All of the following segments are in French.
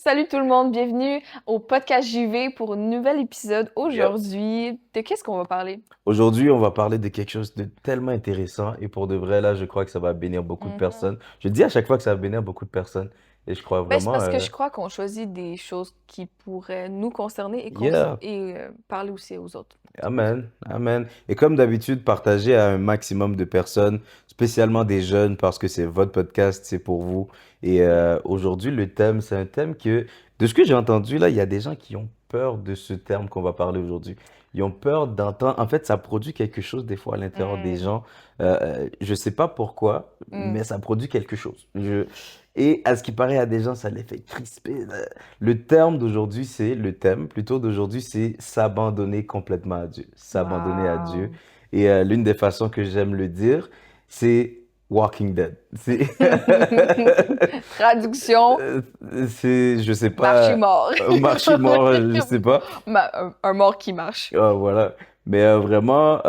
Salut tout le monde, bienvenue au podcast JV pour un nouvel épisode. Yep. Aujourd'hui, de qu'est-ce qu'on va parler? Aujourd'hui, on va parler de quelque chose de tellement intéressant et pour de vrai, là, je crois que ça va bénir beaucoup de Mhm. personnes. Je dis à chaque fois que ça va bénir beaucoup de personnes et je crois Ben, c'est vraiment, parce que je crois qu'on choisit des choses qui pourraient nous concerner yeah, parler aussi aux autres. C'est cool ça. amen, amen. Et comme d'habitude, partagez à un maximum de personnes, spécialement des jeunes, parce que c'est votre podcast, c'est pour vous. Et Yeah. aujourd'hui, le thème, c'est un thème que, de ce que j'ai entendu, là, il y a des gens qui ont peur de ce terme qu'on va parler aujourd'hui. Ils ont peur d'entendre. En fait, ça produit quelque chose des fois à l'intérieur des Mm, gens. Je sais pas pourquoi, mm. mais ça produit quelque chose. Et à ce qui paraît à des gens, ça les fait crisper. Le terme d'aujourd'hui, c'est le thème plutôt d'aujourd'hui, c'est s'abandonner complètement à Dieu. S'abandonner à Dieu. Wow. Et l'une des façons que j'aime le dire, c'est Walking Dead. C'est, Traduction, euh, je sais marcher pas, mort. marcher mort, je sais pas. Un mort qui marche. Voilà. Mais vraiment,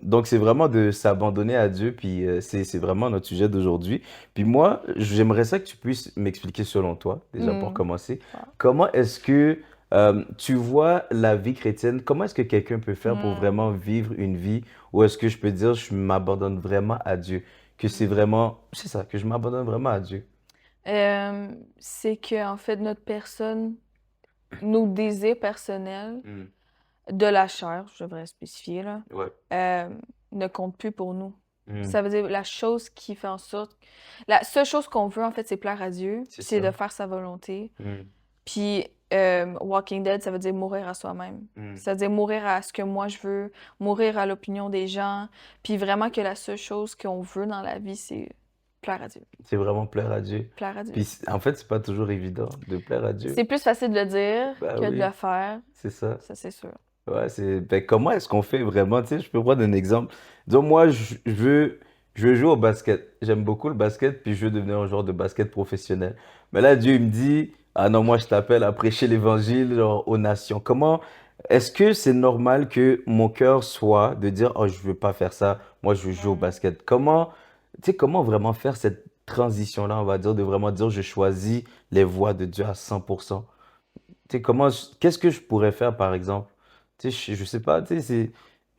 donc c'est vraiment de s'abandonner à Dieu, puis c'est vraiment notre sujet d'aujourd'hui. Puis moi, j'aimerais ça que tu puisses m'expliquer selon toi, déjà pour Mm. commencer, Wow. comment est-ce que tu vois la vie chrétienne, comment est-ce que quelqu'un peut faire pour Mm. vraiment vivre une vie où est-ce que je peux dire je m'abandonne vraiment à Dieu, que c'est vraiment, c'est ça, que je m'abandonne vraiment à Dieu. C'est que en fait notre personne, nos désirs personnels Hmm. de la chair, je devrais spécifier, là, Ouais. euh, ne compte plus pour nous. Hmm. Ça veut dire la chose qui fait en sorte... La seule chose qu'on veut, en fait, c'est plaire à Dieu, C'est puis c'est de ça. faire sa volonté. Hmm. Puis Walking Dead, ça veut dire mourir à soi-même. Hmm. Ça veut dire mourir à ce que moi je veux, mourir à l'opinion des gens, puis vraiment que la seule chose qu'on veut dans la vie, c'est plaire à Dieu. C'est vraiment plaire à Dieu. Plaire à Dieu. Puis en fait, c'est pas toujours évident de plaire à C'est Dieu. plus facile de le dire Bah que de le oui, faire, c'est ça. ça c'est sûr. Ouais, c'est. Ben, comment est-ce qu'on fait vraiment? Tu sais, je peux prendre un exemple. Disons, moi, je veux jouer au basket. J'aime beaucoup le basket, puis je veux devenir un joueur de basket professionnel. Mais là, Dieu il me dit, ah non, moi, je t'appelle à prêcher l'évangile, genre, aux nations. Comment est-ce que c'est normal que mon cœur soit de dire, oh, je veux pas faire ça, moi, je veux jouer au Mm. basket. Comment, tu sais, comment vraiment faire cette transition-là, on va dire, de vraiment dire, je choisis les voies de Dieu à 100%. Tu sais, qu'est-ce que je pourrais faire, par exemple? Tu sais, je sais pas, tu sais,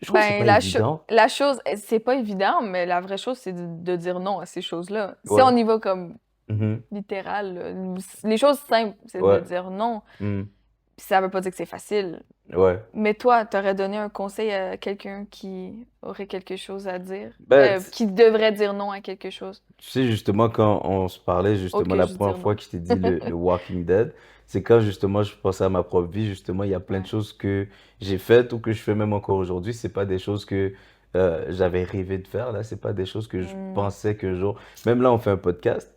je trouve que c'est Ben, pas évident. la chose, c'est pas évident, mais la vraie chose, c'est de dire non à ces choses-là. Si Ouais. on y va comme Mhm. littéral, là, les choses simples, c'est de Ouais. dire non. Mhm. Puis ça veut pas dire que c'est facile. Ouais. Mais toi, t'aurais donné un conseil à quelqu'un qui aurait quelque chose à dire, Ben, qui devrait dire non à quelque chose. tu sais, justement, quand on se parlait, Autre justement, que la juste première dire fois non. que je t'ai dit le Walking Dead, c'est quand, justement, je pensais à ma propre vie. Justement, il y a plein de Ouais. choses que j'ai faites ou que je fais même encore aujourd'hui. C'est pas des choses que j'avais rêvé de faire, là. C'est pas des choses que je Hmm. pensais qu'un jour. Même là, on fait un podcast.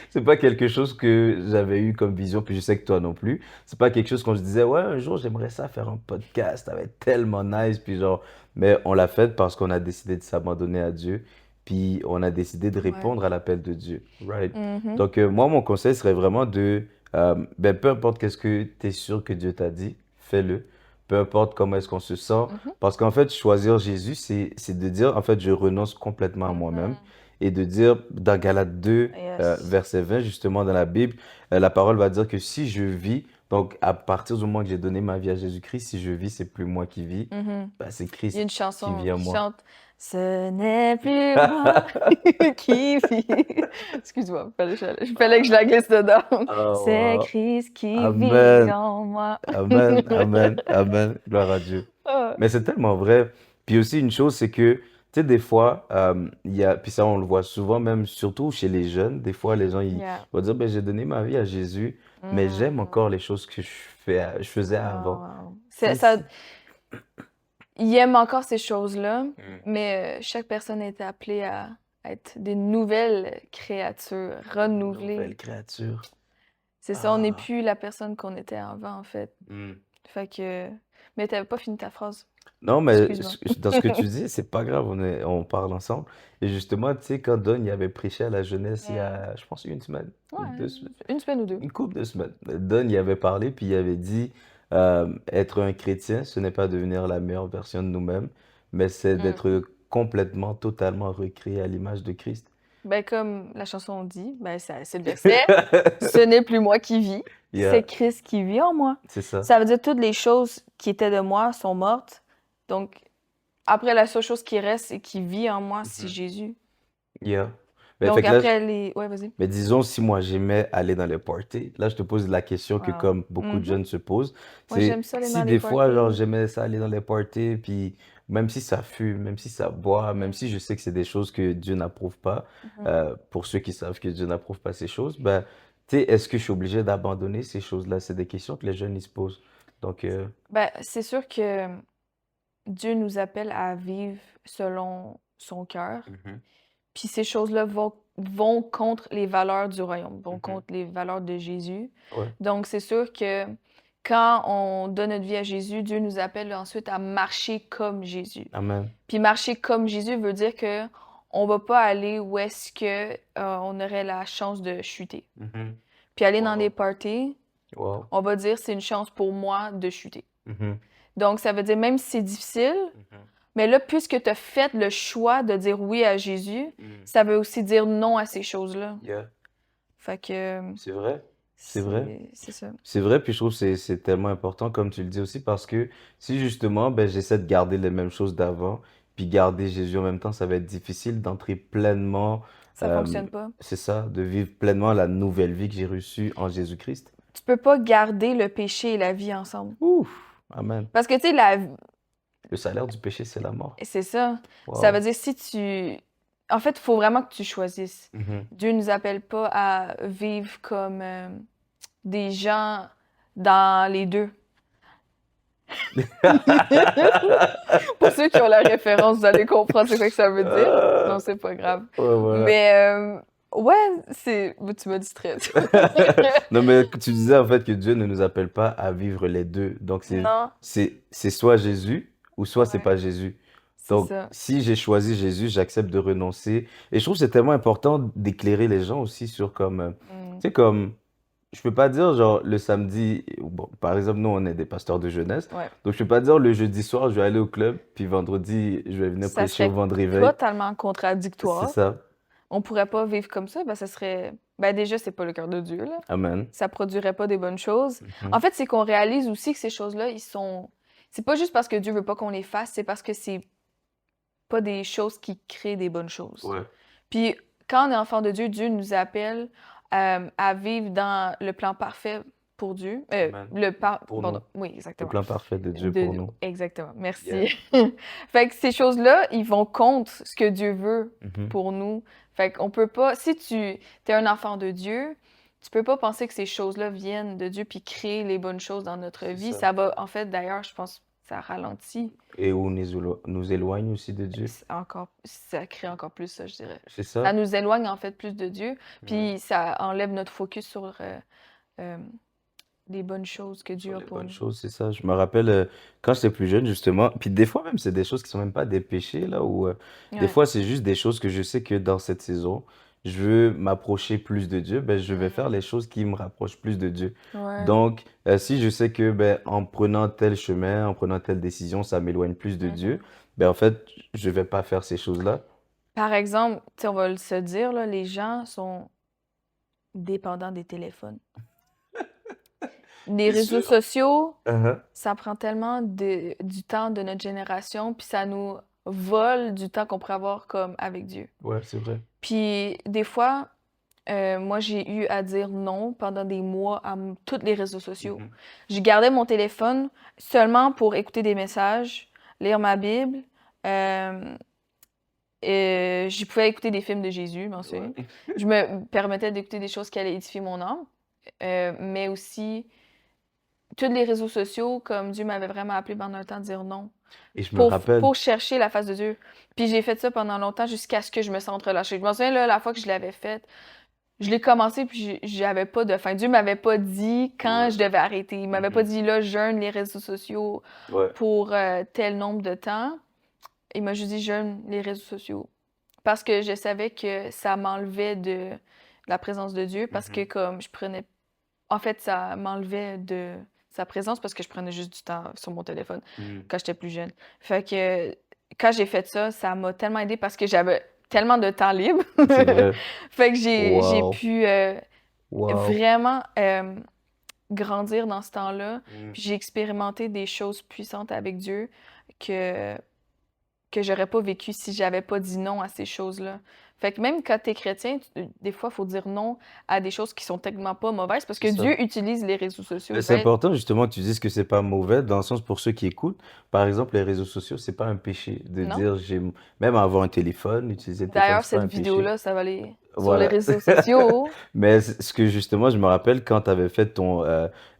C'est pas quelque chose que j'avais eu comme vision, puis je sais que toi non plus. C'est pas quelque chose qu'on se disait, ouais, un jour j'aimerais ça faire un podcast, ça va être tellement nice, puis genre, mais on l'a fait parce qu'on a décidé de s'abandonner à Dieu, puis on a décidé de Ouais. répondre à l'appel de Dieu, right? Mhm. Donc, moi, mon conseil serait vraiment ben, peu importe qu'est-ce que tu es sûr que Dieu t'a dit, fais-le. Peu importe comment est-ce qu'on se sent, Mhm. parce qu'en fait, choisir Jésus, c'est de dire, en fait, je renonce complètement à moi-même Mhm. et de dire dans Galates 2, Yes. verset 20, justement dans la Bible, la parole va dire que si je vis, donc à partir du moment que j'ai donné ma vie à Jésus-Christ, si je vis, c'est plus moi qui vis, Mhm. ben, c'est Il y a une Christ qui chanson vit en qui moi. chante Ce n'est plus moi qui vis. Excuse-moi, fallait que je la glisse dedans. Oh, C'est wow. Christ qui vit Amen, en moi. amen, amen, amen, gloire à Dieu. Ah. Mais c'est tellement vrai. Puis aussi une chose, c'est que, tu sais, des fois, puis ça on le voit souvent, même surtout chez les jeunes, des fois les gens, ils Yeah. vont dire, ben, j'ai donné ma vie à Jésus, mais j'aime Mm. encore les choses que je faisais avant. Wow. Si, si. Il aime encore ces choses-là, Mm. mais chaque personne est appelée à être des nouvelles créatures, renouvelées. Nouvelle créature. C'est ça, on n'est Ah. plus la personne qu'on était avant, en fait. Mm. Fait que... Mais t'avais pas fini ta phrase. Non, mais Excuse-moi. dans ce que tu dis, c'est pas grave, on parle ensemble. Et justement, tu sais, quand Don il avait prêché à la jeunesse il y Mm. a, je pense, une semaine ou Ouais, 2 semaines. une semaine ou deux. Une couple de semaines. Don, il avait parlé, puis il avait dit être un chrétien, ce n'est pas devenir la meilleure version de nous-mêmes, mais c'est Mm. d'être complètement, totalement recréé à l'image de Christ. Ben, comme la chanson dit, ben, c'est le verset, ce n'est plus moi qui vis, Yeah, c'est Christ qui vit en moi. c'est ça. Ça veut dire toutes les choses qui étaient de moi sont mortes. Donc, après, la seule chose qui reste et qui vit en moi, c'est Mhm. Jésus. Yeah. Mais fait Donc, que là, après, les... Ouais, vas-y. mais disons, si moi j'aimais aller dans les parties, là je te pose la question que Wow. comme beaucoup de jeunes se posent, Moi, c'est j'aime ça aller si dans les des fois, genre, parties. j'aimais ça aller dans les parties, puis même si ça fume, même si ça boit, même si je sais que c'est des choses que Dieu n'approuve pas, Mhm. pour ceux qui savent que Dieu n'approuve pas ces choses, ben, tu sais, est-ce que je suis obligé d'abandonner ces choses-là? C'est des questions que les jeunes ils se posent. Donc, Ben, c'est sûr que Dieu nous appelle à vivre selon son cœur. Mhm, Puis ces choses-là vont contre les valeurs du royaume, vont mhm. contre les valeurs de Jésus. Ouais, Donc, c'est sûr que quand on donne notre vie à Jésus, Dieu nous appelle ensuite à marcher comme Jésus. amen. Puis marcher comme Jésus veut dire que on va pas aller où est-ce que on aurait la chance de chuter. Mhm. Puis aller dans des Wow, parties, wow. on va dire c'est une chance pour moi de chuter. Mhm, Donc, ça veut dire même si c'est difficile, mhm, mais là, puisque tu as fait le choix de dire oui à Jésus, mhm. ça veut aussi dire non à ces choses-là. Yeah, Fait que c'est vrai, c'est vrai. c'est ça. C'est vrai, puis je trouve que c'est tellement important, comme tu le dis aussi, parce que si justement, ben, j'essaie de garder les mêmes choses d'avant, puis garder Jésus en même temps, ça va être difficile d'entrer pleinement, Ça euh, fonctionne pas. c'est ça, de vivre pleinement la nouvelle vie que j'ai reçue en Jésus-Christ. Tu peux pas garder le péché et la vie ensemble. Ouf, amen. Parce que, tu sais, Le salaire du péché, c'est la mort. c'est ça. Ça veut Wow. dire si tu... En fait, il faut vraiment que tu choisisses. Mhm. Dieu nous appelle pas à vivre comme des gens dans les deux. Pour ceux qui ont la référence, vous allez comprendre c'est quoi que ça veut dire. Sinon, c'est pas grave. Ouais, voilà. Mais ouais, c'est. Tu m'as distrait. Non, mais tu disais en fait que Dieu ne nous appelle pas à vivre les deux. Donc, Non, c'est soit Jésus ou soit c'est ouais, pas Jésus. c'est Donc, ça. si j'ai choisi Jésus, j'accepte de renoncer. Et je trouve que c'est tellement important d'éclairer les gens aussi sur comme, Mm. tu sais, comme, je peux pas dire genre le samedi, bon, par exemple, nous, on est des pasteurs de jeunesse. Ouais. Donc, je peux pas dire le jeudi soir, je vais aller au club, puis vendredi, je vais venir Ça prêcher au serait vent de réveil. totalement C'est contradictoire. ça. On pourrait pas vivre comme ça, ben ça serait. Ben déjà, c'est pas le cœur de Dieu, là. Amen. Ça produirait pas des bonnes choses. En Mhm. fait, c'est qu'on réalise aussi que ces choses-là, ils sont. C'est pas juste parce que Dieu veut pas qu'on les fasse, c'est parce que c'est pas des choses qui créent des bonnes choses. Ouais. Puis quand on est enfant de Dieu, Dieu nous appelle à vivre dans le plan parfait pour Dieu. Amen. Pour Pardon, nous. oui, Le exactement. plan parfait de Dieu pour nous. Exactement, merci. Yeah. Fait que ces choses-là, ils vont contre ce que Dieu veut Mhm. pour nous. Fait qu'on peut pas, si tu es un enfant de Dieu, tu peux pas penser que ces choses-là viennent de Dieu puis créer les bonnes choses dans notre C'est vie. ça. Ça va, en fait, d'ailleurs, je pense, ça ralentit. Et où nous éloigne aussi de Dieu. Ça crée encore plus ça, je dirais. C'est Ça ça? nous éloigne en fait plus de Dieu, Mhm. puis ça enlève notre focus sur euh, les bonnes choses que Dieu Sur a les pour bonnes nous. choses, c'est ça. Je me rappelle quand j'étais plus jeune, justement. Puis des fois même, c'est des choses qui sont même pas des péchés, là, ou des Ouais. fois, c'est juste des choses que je sais que dans cette saison, je veux m'approcher plus de Dieu, ben, je vais faire Mhm. les choses qui me rapprochent plus de Dieu. Ouais. Donc, si je sais que ben, en prenant tel chemin, en prenant telle décision, ça m'éloigne plus de Dieu, Mhm. ben en fait, je vais pas faire ces choses-là. Par exemple, tu sais, on va se dire, là, les gens sont dépendants des téléphones. Les C'est réseaux sûr. sociaux, Uh-huh. ça prend tellement du temps de notre génération, puis ça nous vole du temps qu'on pourrait avoir comme avec Dieu. Ouais, c'est vrai. Puis des fois, moi, j'ai eu à dire non pendant des mois à tous les réseaux sociaux. Mhm. Je gardais mon téléphone seulement pour écouter des messages, lire ma Bible. Euh, j'y pouvais écouter des films de Jésus, bien sûr. Ouais. Je me permettais d'écouter des choses qui allaient édifier mon âme. Mais aussi, tous les réseaux sociaux, comme Dieu m'avait vraiment appelé pendant un temps à dire non. Et je me rappelle. Pour chercher la face de Dieu. Puis j'ai fait ça pendant longtemps jusqu'à ce que je me sente relâchée. Je me souviens, là, la fois que je l'avais faite, je l'ai commencé puis j'avais pas de fin. Dieu m'avait pas dit quand Ouais. je devais arrêter. Il m'avait pas Mhm. dit là, jeûne les réseaux sociaux Ouais. pour tel nombre de temps. Il m'a juste dit jeûne les réseaux sociaux. Parce que je savais que ça m'enlevait de la présence de Dieu. Parce que Mhm. comme je prenais. En fait, ça m'enlevait de sa présence parce que je prenais juste du temps sur mon téléphone Mhm. quand j'étais plus jeune. Fait que quand j'ai fait ça, ça m'a tellement aidé parce que j'avais tellement de temps libre. C'est vrai. Fait que j'ai Wow. pu Wow. vraiment grandir dans ce temps-là. Mm. Puis j'ai expérimenté des choses puissantes avec Dieu que j'aurais pas vécu si j'avais pas dit non à ces choses-là. Fait que même quand t'es chrétien, des fois, il faut dire non à des choses qui sont techniquement pas mauvaises parce C'est que ça. Dieu utilise les réseaux sociaux. Mais c'est important justement que tu dises que c'est pas mauvais, dans le sens pour ceux qui écoutent. Par exemple, les réseaux sociaux, c'est pas un péché de Non? dire j'ai même avoir un téléphone, utiliser le téléphone, D'ailleurs, c'est pas cette un péché. vidéo-là, ça va aller sur les Voilà. réseaux sociaux. Mais ce que justement, je me rappelle quand tu avais fait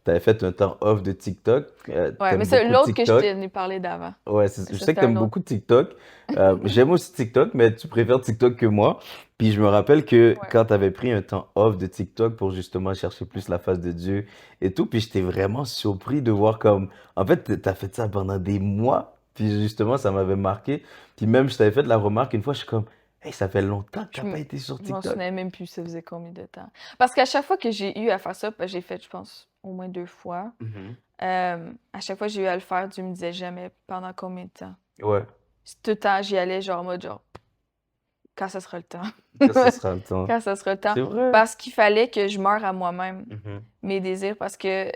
t'avais fait un temps off de TikTok, Ouais, mais t'aimes c'est beaucoup l'autre que je TikTok. t'ai venu parler d'avant. Ouais, je Ça, sais que c'était t'aimes un autre. beaucoup TikTok. J'aime aussi TikTok, mais tu préfères TikTok que moi. Puis je me rappelle que Ouais. quand tu avais pris un temps off de TikTok pour justement chercher plus la face de Dieu et tout, puis j'étais vraiment surpris de voir comme, en fait, t'as fait ça pendant des mois. Puis justement, ça m'avait marqué. Puis même, je t'avais fait la remarque une fois, je suis comme, hey, ça fait longtemps que Je t'as pas été sur m'en TikTok. souvenais même plus, ça faisait combien de temps. Parce qu'à chaque fois que j'ai eu à faire ça, j'ai fait, je pense, au moins 2 fois. Mhm. À chaque fois que j'ai eu à le faire, Dieu me disait jamais pendant combien de temps. Ouais, Tout le temps, j'y allais genre en mode genre, quand ça sera le temps. quand ce sera le temps. Quand ça sera le temps. C'est vrai. Parce qu'il fallait que je meure à moi-même, Mhm. mes désirs, parce que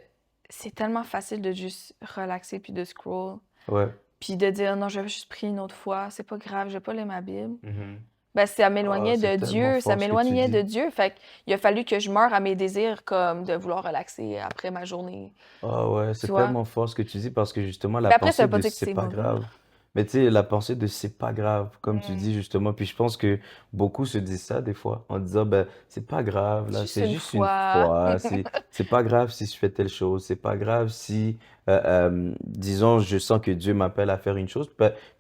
c'est tellement facile de juste relaxer puis de scroll. Ouais. Puis de dire non, je vais juste prier une autre fois, c'est pas grave, je vais pas lire ma Bible. Mhm. Ben, ça Ah, m'éloignait de c'est tellement Dieu, ça fort ce que tu m'éloignait de dis. Dieu. Fait qu'il a fallu que je meure à mes désirs, comme de vouloir relaxer après ma journée. Ah ouais, Tu c'est vois? tellement fort ce que tu dis parce que justement la Mais après, ça pensée veut pas de dire que c'est c'est pas mauvais, là. grave. Mais tu sais, la pensée de c'est pas grave, comme tu Mm. dis justement. Puis je pense que beaucoup se disent ça des fois en disant ben c'est pas grave là, Juste c'est une juste une fois. fois. C'est pas grave si je fais telle chose. C'est pas grave si disons je sens que Dieu m'appelle à faire une chose.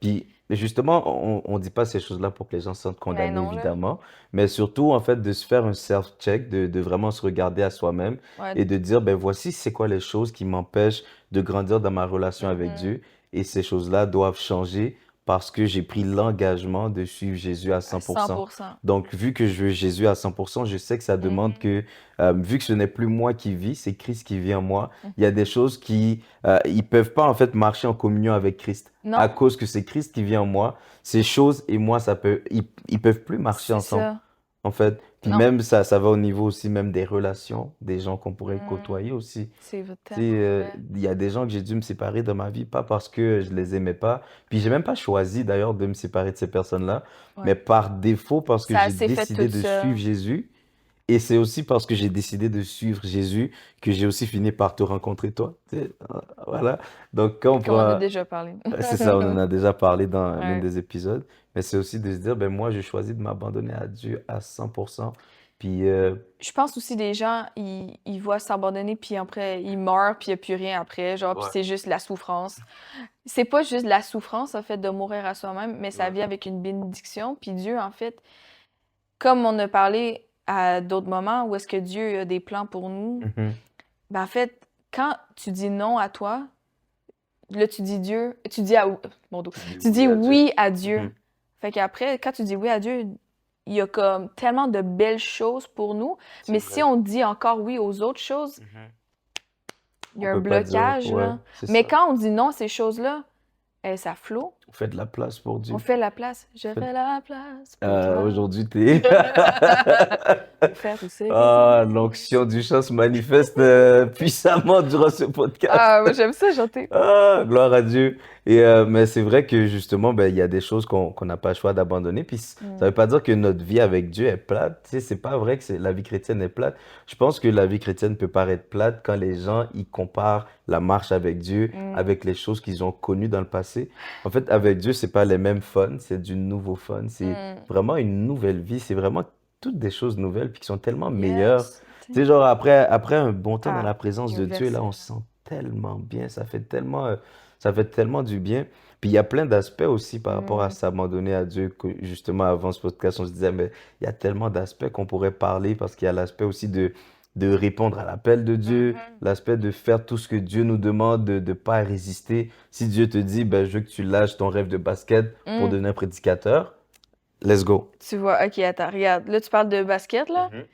Puis justement on dit pas ces choses-là pour que les gens se sentent Ben condamnés non, là. évidemment, mais surtout en fait de se faire un self-check, de vraiment se regarder à soi-même Ouais. et de dire, ben voici c'est quoi les choses qui m'empêchent de grandir dans ma relation avec Mhm. Dieu. Et ces choses-là doivent changer parce que j'ai pris l'engagement de suivre Jésus à À 100%. 100%. Donc, vu que je veux Jésus à 100%, je sais que ça demande Mhm. que, vu que ce n'est plus moi qui vis, c'est Christ qui vit en moi, il y a Mhm. des choses qui, ils peuvent pas en fait marcher en communion avec Christ. À Non, cause que c'est Christ qui vit en moi, ces choses et moi, ils peuvent plus marcher c'est ensemble ça. en fait. Puis Non. même ça va au niveau aussi même des relations, des gens qu'on pourrait Mm. côtoyer aussi. C'est Tu sais, tellement vrai. il y a des gens que j'ai dû me séparer de ma vie, pas parce que je les aimais pas. Puis j'ai même pas choisi d'ailleurs de me séparer de ces personnes-là, mais Ouais. par défaut parce que Ça j'ai s'est fait décidé tout de suivre seul. Jésus. Et c'est aussi parce que j'ai décidé de suivre Jésus que j'ai aussi fini par te rencontrer toi. Tu sais, voilà. Donc quand on Comme on a prend déjà parlé. c'est ça, on en a déjà parlé dans l'un Ouais. des épisodes, mais c'est aussi de se dire, ben moi, j'ai choisi de m'abandonner à Dieu à 100%. Puis, Je pense aussi des gens, ils voient s'abandonner, puis après, ils meurent, puis il n'y a plus rien après, genre, puis ouais, c'est juste la souffrance. C'est pas juste la souffrance, en fait, de mourir à soi-même, mais ça ouais. vient avec une bénédiction. Puis Dieu, en fait, comme on a parlé à d'autres moments où est-ce que Dieu a des plans pour nous, Mhm. ben en fait, quand tu dis non à toi, là, tu dis Dieu, tu dis à, mon dos, Tu dis tu oui dis à Dieu. oui à Dieu. Mhm. Fait qu'après, quand tu dis oui à Dieu, il y a comme tellement de belles choses pour nous, C'est mais si vrai. on dit encore oui aux autres choses, Mhm. il y On a un peut pas dire, blocage, ouais, là. c'est Mais ça. quand on dit non à ces choses-là, ça flot. On fait de la place pour On Dieu. fait la place. Je On fait... fais la place pour toi. Aujourd'hui, t'es... Pour faire tout ce que tu Ah, veux. l'onction du chant se manifeste puissamment durant ce podcast. Ah, moi, j'aime ça chanter. Ah, gloire à Dieu. Et mais c'est vrai que justement, ben, il y a des choses qu'on n'a pas le choix d'abandonner. Puis ça Mm. veut pas dire que notre vie avec Dieu est plate. Tu sais, c'est pas vrai que la vie chrétienne est plate. Je pense que la vie chrétienne peut paraître plate quand les gens y comparent la marche avec Dieu Mm. avec les choses qu'ils ont connues dans le passé. En fait, avec Dieu, c'est pas les mêmes fun, c'est du nouveau fun. C'est Mm. vraiment une nouvelle vie. C'est vraiment toutes des choses nouvelles puis qui sont tellement meilleures. Yes. Tu sais, genre après un bon temps dans Ah, la présence il y a de un Dieu, là, verset, on là. se sent tellement bien. Ça fait tellement du bien. Puis il y a plein d'aspects aussi par rapport à Mm. s'abandonner à Dieu, que justement avant ce podcast, on se disait, mais il y a tellement d'aspects qu'on pourrait parler parce qu'il y a l'aspect aussi de répondre à l'appel de Dieu, Mhm. l'aspect de faire tout ce que Dieu nous demande, de ne pas résister. Si Dieu te dit, ben, je veux que tu lâches ton rêve de basket pour Mm. devenir prédicateur, let's go. Tu vois, ok, attends, regarde. Là, tu parles de basket, là? Mhm.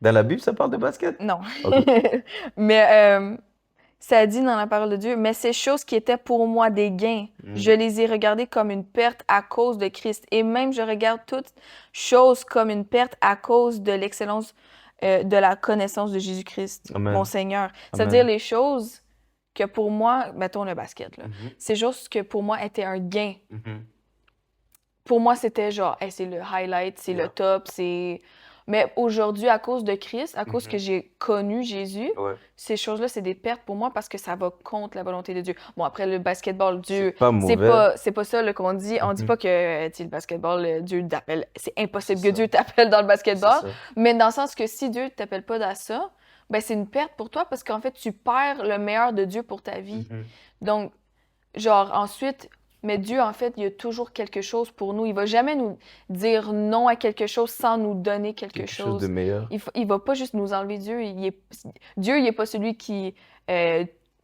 Dans la Bible, ça parle de basket? Non. Ok. Mais Ça dit dans la parole de Dieu, mais ces choses qui étaient pour moi des gains, je les ai regardées comme une perte à cause de Christ. Et même je regarde toutes choses comme une perte à cause de l'excellence de la connaissance de Jésus-Christ, mon Amen. Seigneur. Ça veut dire Amen. les choses que pour moi, mettons le basket, là, Mhm. c'est juste que pour moi étaient un gain. Mhm. Pour moi, c'était genre, hey, c'est le highlight, c'est le Yeah. top, c'est... Mais aujourd'hui, à cause de Christ, à cause que j'ai connu Jésus, Ouais. ces choses-là, c'est des pertes pour moi parce que ça va contre la volonté de Dieu. Bon, après, le basketball, Dieu, C'est pas mauvais. c'est pas ça là, qu'on dit. On dit Mhm. pas que, tu sais, le basketball, Dieu t'appelle. C'est impossible C'est que ça. Dieu t'appelle dans le C'est basketball. ça. Mais dans le sens que si Dieu t'appelle pas dans ça, ben c'est une perte pour toi parce qu'en fait, tu perds le meilleur de Dieu pour ta vie. Mhm. Donc, genre, ensuite, mais Dieu, en fait, il y a toujours quelque chose pour nous. Il va jamais nous dire non à quelque chose sans nous donner quelque Quelque chose de chose. meilleur. Il va pas juste nous enlever Dieu. Dieu, il est pas celui qui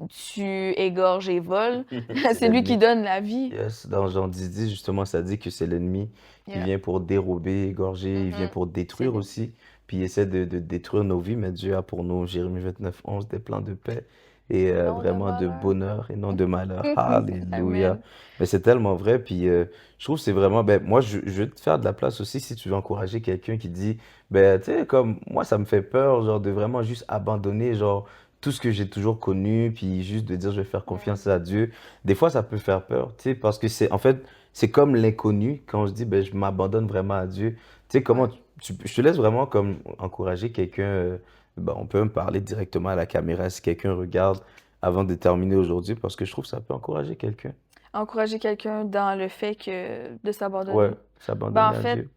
tue, égorge et vole. C'est C'est lui qui l'ennemi. donne la vie. Yes, dans Jean 10, justement, ça dit que c'est l'ennemi qui Yeah. vient pour dérober, égorger, il vient Mhm. pour détruire C'est- aussi, puis il essaie de détruire nos vies, mais Dieu a pour nous, Jérémie 29:11, des plans de paix et Non de vraiment de malheur. bonheur et non de malheur. Alléluia. Amen. Mais c'est tellement vrai, puis je trouve que c'est vraiment, ben, moi, je veux te faire de la place aussi si tu veux encourager quelqu'un qui dit, ben, tu sais, comme moi, ça me fait peur, genre, de vraiment juste abandonner, genre, tout ce que j'ai toujours connu, puis juste de dire, je vais faire confiance à Dieu. Des fois, ça peut faire peur, tu sais, parce que c'est, en fait, c'est comme l'inconnu quand je dis, ben, je m'abandonne vraiment à Dieu. Tu sais, comment Ouais. je te laisse vraiment comme encourager quelqu'un, ben, on peut me parler directement à la caméra si quelqu'un regarde avant de terminer aujourd'hui, parce que je trouve que ça peut encourager quelqu'un. Encourager quelqu'un dans le fait de Ouais, s'abandonner. Ben, s'abandonner en à fait, Dieu.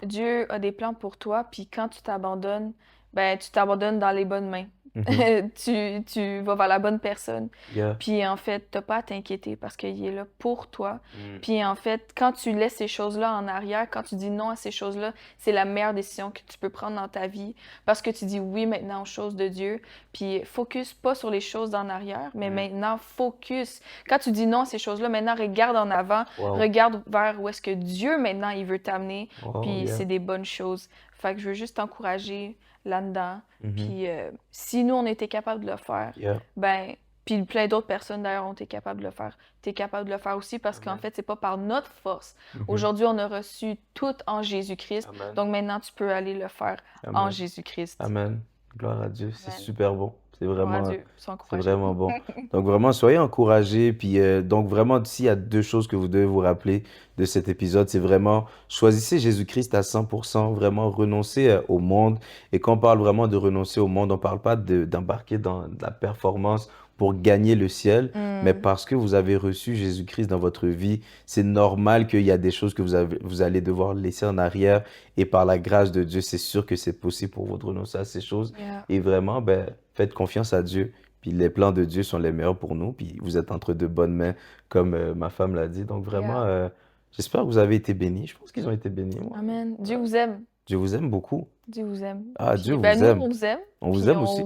Dieu a des plans pour toi, puis quand tu t'abandonnes, ben tu t'abandonnes dans les bonnes mains. Mhm. Tu vas vers la bonne personne. Yeah. Puis en fait, t'as pas à t'inquiéter parce qu'il est là pour toi. Mm. Puis en fait, quand tu laisses ces choses-là en arrière, quand tu dis non à ces choses-là, c'est la meilleure décision que tu peux prendre dans ta vie parce que tu dis oui maintenant aux choses de Dieu. Puis focus pas sur les choses d'en arrière, mais Mm. maintenant focus. Quand tu dis non à ces choses-là, maintenant regarde en avant, Wow. regarde vers où est-ce que Dieu maintenant il veut t'amener. Wow, Puis yeah. c'est des bonnes choses. Fait que je veux juste t'encourager là-dedans. Mhm. Puis si nous, on était capable de le faire, Yeah. ben, puis plein d'autres personnes d'ailleurs ont été capables de le faire, tu es capable de le faire aussi parce qu'en Amen. fait, c'est pas par notre force. Mhm. Aujourd'hui, on a reçu tout en Jésus-Christ. Amen. Donc maintenant, tu peux aller le faire en Amen. Jésus-Christ. Amen. Gloire à Dieu, c'est Amen. super bon. C'est Gloire à vraiment, Dieu. Sois c'est encouragé. vraiment bon. Donc vraiment, soyez encouragés. Puis donc vraiment, s'il y a deux choses que vous devez vous rappeler de cet épisode, c'est vraiment choisissez Jésus-Christ à 100%, vraiment renoncez au monde. Et quand on parle vraiment de renoncer au monde, on parle pas d'embarquer dans de la performance pour gagner le ciel, mais Mm. parce que vous avez reçu Jésus-Christ dans votre vie, c'est normal qu'il y a des choses que vous allez devoir laisser en arrière. Et par la grâce de Dieu, c'est sûr que c'est possible pour vous de renoncer à ces choses. Yeah. Et vraiment, ben, faites confiance à Dieu. Puis les plans de Dieu sont les meilleurs pour nous. Puis vous êtes entre de bonnes mains, comme ma femme l'a dit. Donc vraiment, j'espère que vous avez été bénis. Je pense qu'ils ont été bénis, moi. Amen. Dieu vous aime. Dieu vous aime beaucoup. Dieu vous aime. Ah, Puis, Dieu ben, vous nous, aime. on vous aime. On vous Puis aime aussi.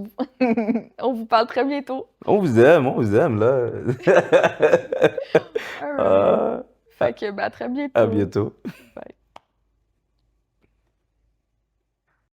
on vous parle très bientôt. On vous aime, là. All right. Ah, Fait que, ben, à très à bientôt. bientôt. Bye.